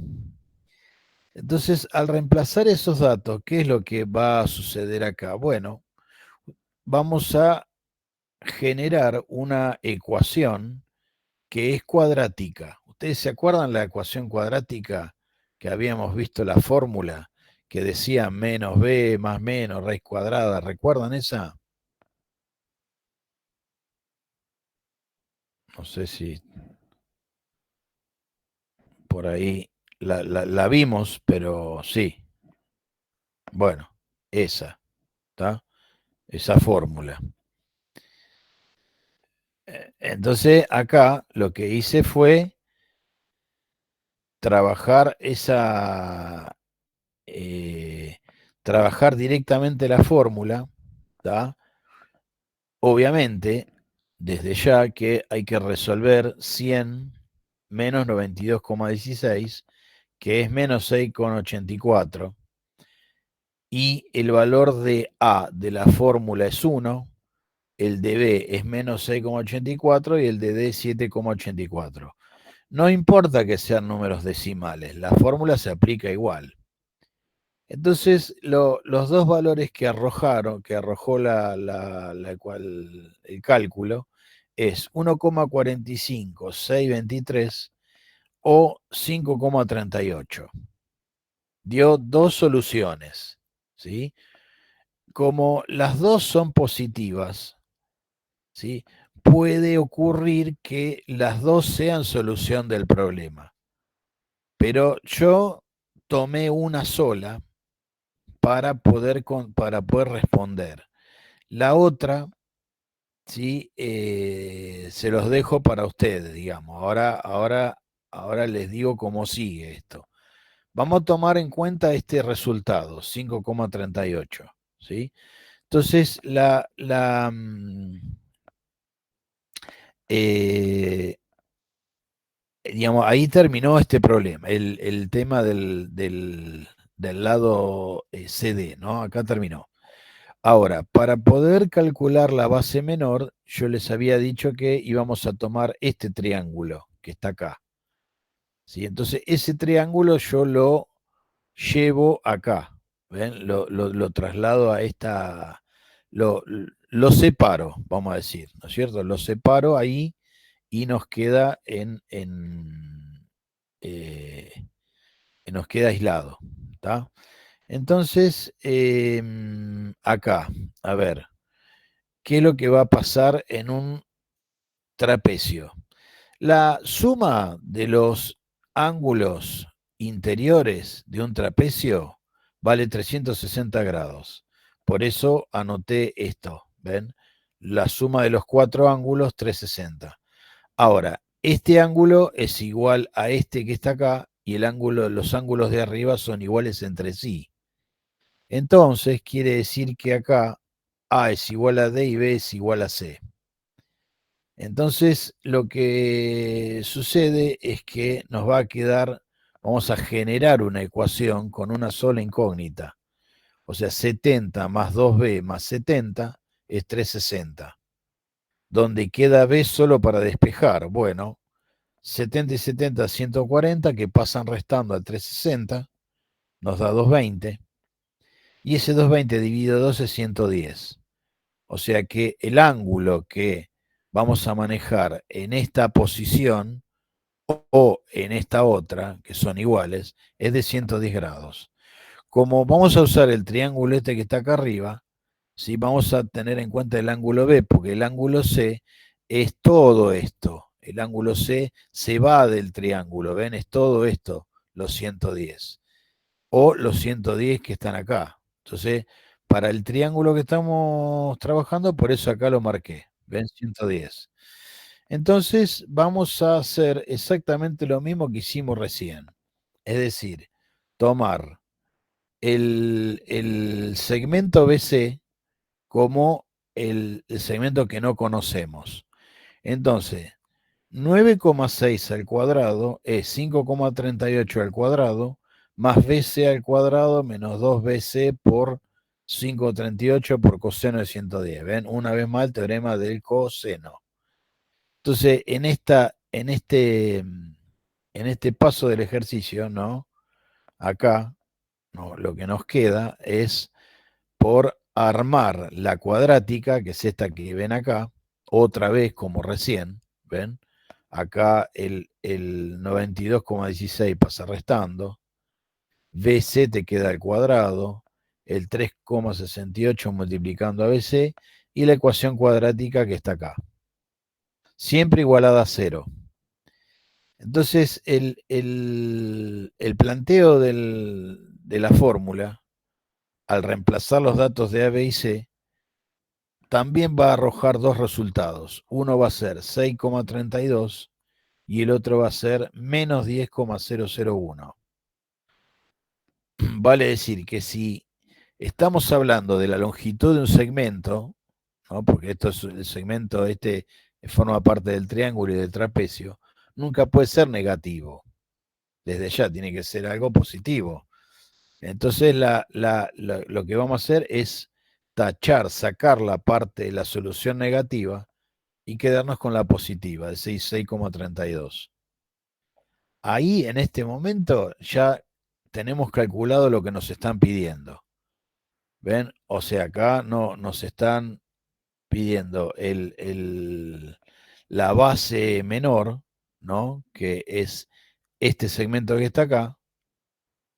Entonces, al reemplazar esos datos, ¿qué es lo que va a suceder acá? Bueno, vamos a generar una ecuación que es cuadrática. ¿Ustedes se acuerdan la ecuación cuadrática que habíamos visto la fórmula que decía menos b más menos raíz cuadrada? ¿Recuerdan esa? No sé si por ahí la vimos, pero sí. Bueno, esa, ¿está? Esa fórmula. Entonces, acá lo que hice fue trabajar trabajar directamente la fórmula, ¿tá? Obviamente, desde ya que hay que resolver 100 menos 92,16, que es menos 6,84, y el valor de A de la fórmula es 1, el de B es menos 6,84 y el de D 7,84. No importa que sean números decimales, la fórmula se aplica igual. Entonces, los dos valores que arrojó el cálculo, es 1,45623 o 5,38. Dio dos soluciones, ¿sí? Como las dos son positivas, ¿sí? Puede ocurrir que las dos sean solución del problema. Pero yo tomé una sola para poder responder. La otra, ¿sí? Se los dejo para ustedes, digamos. Ahora les digo cómo sigue esto. Vamos a tomar en cuenta este resultado, 5,38, ¿sí? Entonces, digamos, ahí terminó este problema, el tema del lado CD, ¿no? Acá terminó. Ahora, para poder calcular la base menor, yo les había dicho que íbamos a tomar este triángulo que está acá, ¿sí? Entonces, ese triángulo yo lo llevo acá, ¿ven? Lo traslado a esta, lo separo, vamos a decir, ¿no es cierto? Lo separo ahí y nos queda nos queda aislado, ¿está? Entonces, acá, a ver, ¿qué es lo que va a pasar en un trapecio? La suma de los ángulos interiores de un trapecio vale 360 grados. Por eso anoté esto, ¿ven? La suma de los cuatro ángulos, 360. Ahora, este ángulo es igual a este que está acá y los ángulos de arriba son iguales entre sí. Entonces, quiere decir que acá A es igual a D y B es igual a C. Entonces, lo que sucede es que nos va a quedar, vamos a generar una ecuación con una sola incógnita. O sea, 70 más 2B más 70 es 360. Donde queda B solo para despejar. Bueno, 70 y 70, 140, que pasan restando a 360, nos da 220. Y ese 220 dividido 2 es 110. O sea que el ángulo que vamos a manejar en esta posición o en esta otra, que son iguales, es de 110 grados. Como vamos a usar el triángulo este que está acá arriba, ¿sí? Vamos a tener en cuenta el ángulo B, porque el ángulo C es todo esto. El ángulo C se va del triángulo, ¿ven? Es todo esto, los 110. O los 110 que están acá. Entonces, para el triángulo que estamos trabajando, por eso acá lo marqué. ¿Ven? 110. Entonces, vamos a hacer exactamente lo mismo que hicimos recién. Es decir, tomar el segmento BC como el segmento que no conocemos. Entonces, 9,6 al cuadrado es 5,38 al cuadrado más BC al cuadrado menos 2BC por 5,38 por coseno de 110. ¿Ven? Una vez más el teorema del coseno. Entonces, en este paso del ejercicio, ¿no? Acá, ¿no? Lo que nos queda es por armar la cuadrática, que es esta que ven acá, otra vez como recién, ¿ven? Acá el 92,16 pasa restando, BC te queda al cuadrado, el 3,68 multiplicando a BC y la ecuación cuadrática que está acá, siempre igualada a 0. Entonces, el planteo de la fórmula, al reemplazar los datos de A, B y C, también va a arrojar dos resultados. Uno va a ser 6,32 y el otro va a ser menos 10,001. Vale decir que si estamos hablando de la longitud de un segmento, ¿no? Porque esto es el segmento, este forma parte del triángulo y del trapecio, nunca puede ser negativo. Desde ya tiene que ser algo positivo. Entonces lo que vamos a hacer es tachar, sacar la parte de la solución negativa y quedarnos con la positiva de 6,32. Ahí en este momento ya tenemos calculado lo que nos están pidiendo. ¿Ven? O sea, acá no nos están pidiendo la base menor, ¿no? Que es este segmento que está acá,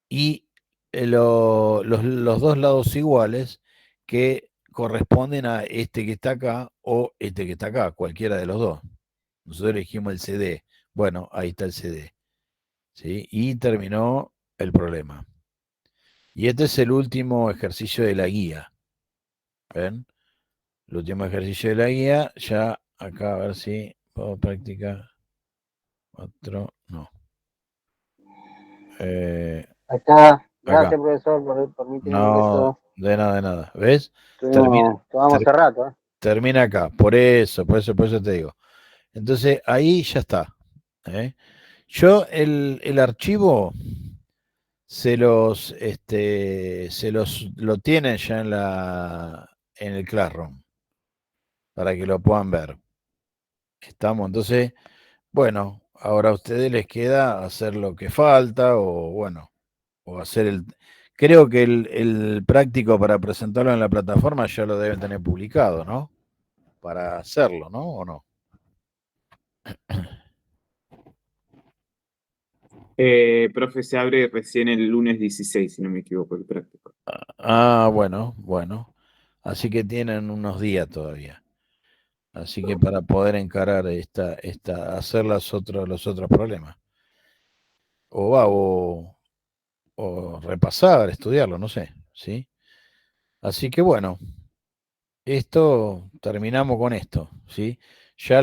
y los dos lados iguales que corresponden a este que está acá o este que está acá, cualquiera de los dos. Nosotros elegimos el CD. Bueno, ahí está el CD. ¿Sí? Y terminó el problema. Y este es el último ejercicio de la guía. ¿Ven? El último ejercicio de la guía. Ya acá, a ver si puedo practicar. Otro, no. Acá, Acá. gracias profesor por permitirme No, eso. de nada, de nada. ¿Ves? Termina, Tomamos ter- hace rato, ¿eh? termina acá. Por eso te digo. Entonces ahí ya está. ¿Eh? Yo el archivo lo tienen ya en el Classroom para que lo puedan ver. Estamos, entonces, bueno, ahora a ustedes les queda hacer lo que falta o bueno, o hacer creo que el práctico para presentarlo en la plataforma ya lo deben tener publicado, ¿no? Para hacerlo, ¿no? ¿O no? Profe, se abre recién el lunes 16, si no me equivoco, el práctico. Bueno, bueno. Así que tienen unos días todavía. Así que para poder encarar hacer los otros problemas. O repasar, estudiarlo, no sé, ¿sí? Así que bueno, terminamos con esto, ¿sí? Ya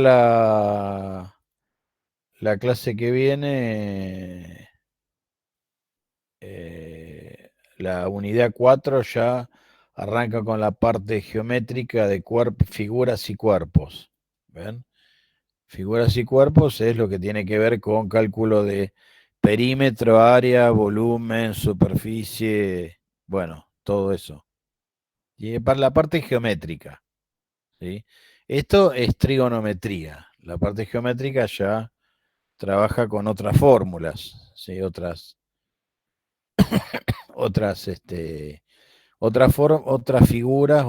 la clase que viene, la unidad 4 ya arranca con la parte geométrica de figuras y cuerpos. ¿Ven? Figuras y cuerpos es lo que tiene que ver con cálculo de perímetro, área, volumen, superficie, bueno, todo eso. Y para la parte geométrica, ¿sí? Esto es trigonometría. La parte geométrica ya trabaja con otras fórmulas, ¿sí? Otras, otras figuras,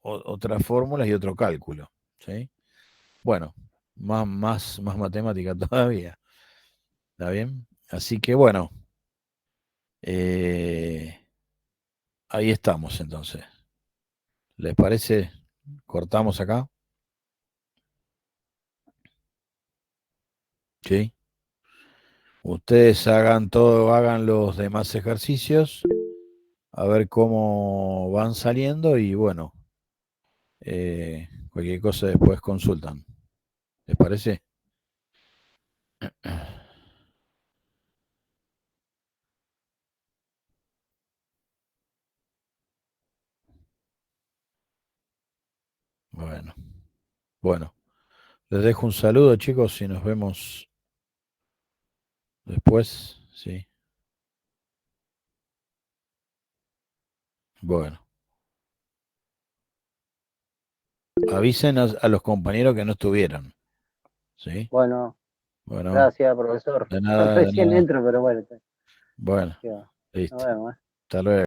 otras fórmulas y otro cálculo, ¿sí? Bueno, más matemática todavía. ¿Está bien? Así que bueno, ahí estamos entonces. ¿Les parece? Cortamos acá. ¿Sí? Ustedes hagan los demás ejercicios a ver cómo van saliendo y bueno, cualquier cosa después consultan. ¿Les parece? Bueno, les dejo un saludo, chicos, y nos vemos después, sí. Bueno, avisen a los compañeros que no estuvieron, ¿sí? Bueno, Bueno, gracias, profesor. de nada, de Recién nada. entro, pero bueno, Bueno, nos listo. vemos. Hasta luego.